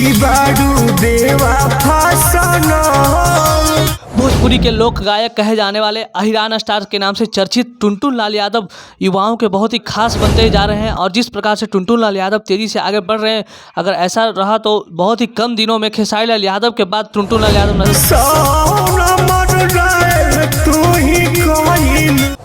कि बारू बेवफा सनम। भोजपुरी के लोक गायक कहे जाने वाले अहिरान स्टार के नाम से चर्चित टुनटुन लाल यादव युवाओं के बहुत ही खास बनते जा रहे हैं। और जिस प्रकार से टुनटुन लाल यादव तेजी से आगे बढ़ रहे हैं, अगर ऐसा रहा तो बहुत ही कम दिनों में खेसारी लाल यादव के बाद टुनटुन लाल यादव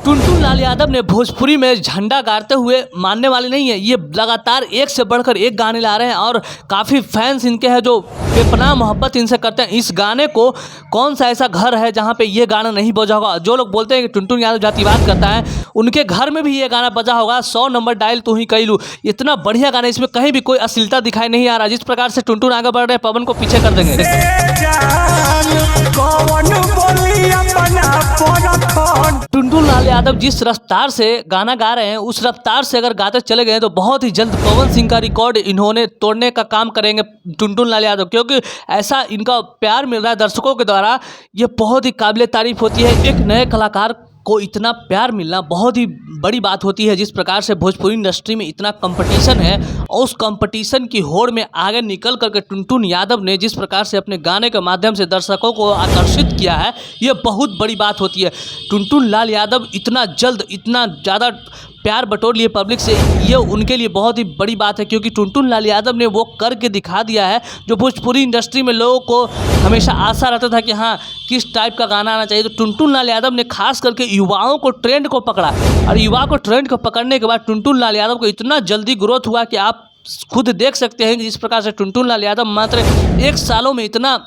टुनटुन लाल यादव ने भोजपुरी में झंडा गाड़ते हुए मानने वाले नहीं है। ये लगातार एक से बढ़कर एक गाने ला रहे हैं और काफ़ी फैंस इनके हैं जो बेपनाह मोहब्बत इनसे करते हैं। इस गाने को कौन सा ऐसा घर है जहाँ पे ये गाना नहीं बजा होगा। जो लोग बोलते हैं कि टुनटुन यादव जातिवाद करता है, उनके घर में भी ये गाना बजा होगा। 100 नंबर डायल तू ही कैलू, इतना बढ़िया गाना, इसमें कहीं भी कोई अश्लीलता दिखाई नहीं आ रहा। जिस प्रकार से टुनटुन आगे बढ़ रहे हैं, पवन को पीछे कर देंगे। टुनटुन लाल यादव जिस रफ्तार से गाना गा रहे हैं, उस रफ्तार से अगर गाते चले गए तो बहुत ही जल्द पवन सिंह का रिकॉर्ड इन्होंने तोड़ने का काम करेंगे टुनटुन लाल यादव, क्योंकि ऐसा इनका प्यार मिल रहा है दर्शकों के द्वारा। ये बहुत ही काबिले तारीफ होती है। एक नए कलाकार को इतना प्यार मिलना बहुत ही बड़ी बात होती है। जिस प्रकार से भोजपुरी इंडस्ट्री में इतना कंपटीशन है और उस कंपटीशन की होड़ में आगे निकल करके टुनटुन यादव ने जिस प्रकार से अपने गाने के माध्यम से दर्शकों को आकर्षित किया है, ये बहुत बड़ी बात होती है। टुनटुन लाल यादव इतना जल्द इतना ज़्यादा प्यार बटोर लिए पब्लिक से, ये उनके लिए बहुत ही बड़ी बात है, क्योंकि टुनटुन लाल यादव ने वो करके दिखा दिया है जो भोजपुरी इंडस्ट्री में लोगों को हमेशा आशा रहता था कि हाँ किस टाइप का गाना आना चाहिए। तो टुनटुन लाल यादव ने खास करके युवाओं को ट्रेंड को पकड़ा, और युवा को ट्रेंड को पकड़ने के बाद टुनटुन लाल यादव को इतना जल्दी ग्रोथ हुआ कि आप खुद देख सकते हैं कि जिस प्रकार से टुनटुन लाल यादव मात्र 1 सालों में इतना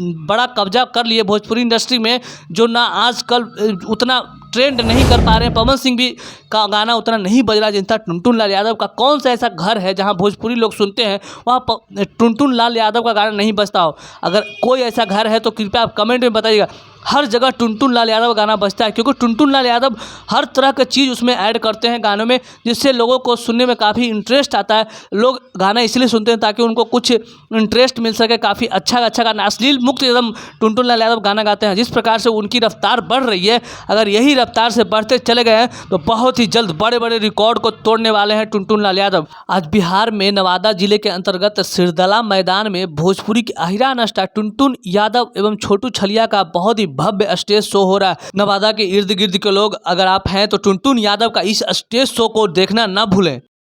बड़ा कब्जा कर लिए भोजपुरी इंडस्ट्री में, जो ना आजकल उतना ट्रेंड नहीं कर पा रहे हैं। पवन सिंह भी का गाना उतना नहीं बज रहा जितना टुनटुन लाल यादव का। कौन सा ऐसा घर है जहां भोजपुरी लोग सुनते हैं वहाँ टुनटुन लाल यादव का गाना नहीं बजता हो? अगर कोई ऐसा घर है तो कृपया आप कमेंट में बताइएगा। हर जगह टुनटुन लाल यादव का गाना बजता है, क्योंकि टुनटुन लाल यादव हर तरह की चीज़ उसमें ऐड करते हैं गानों में, जिससे लोगों को सुनने में काफ़ी इंटरेस्ट आता है। लोग गाना इसलिए सुनते हैं ताकि उनको कुछ इंटरेस्ट मिल सके। काफ़ी अच्छा गाना, अश्लील मुक्त एकदम टुनटुन लाल यादव गाना गाते हैं। जिस प्रकार से उनकी रफ्तार बढ़ रही है, अगर यही रफ्तार से बढ़ते चले गए हैं तो बहुत ही जल्द बड़े बड़े रिकॉर्ड को तोड़ने वाले हैं टुनटुन लाल यादव। आज बिहार में नवादा जिले के अंतर्गत सिरदला मैदान में भोजपुरी के अहिरान स्टार टुनटुन यादव एवं छोटू छलिया का बहुत ही भव्य स्टेज शो हो रहा है। नवादा के इर्द गिर्द के लोग अगर आप हैं तो टुनटुन यादव का इस स्टेज शो को देखना ना भूलें।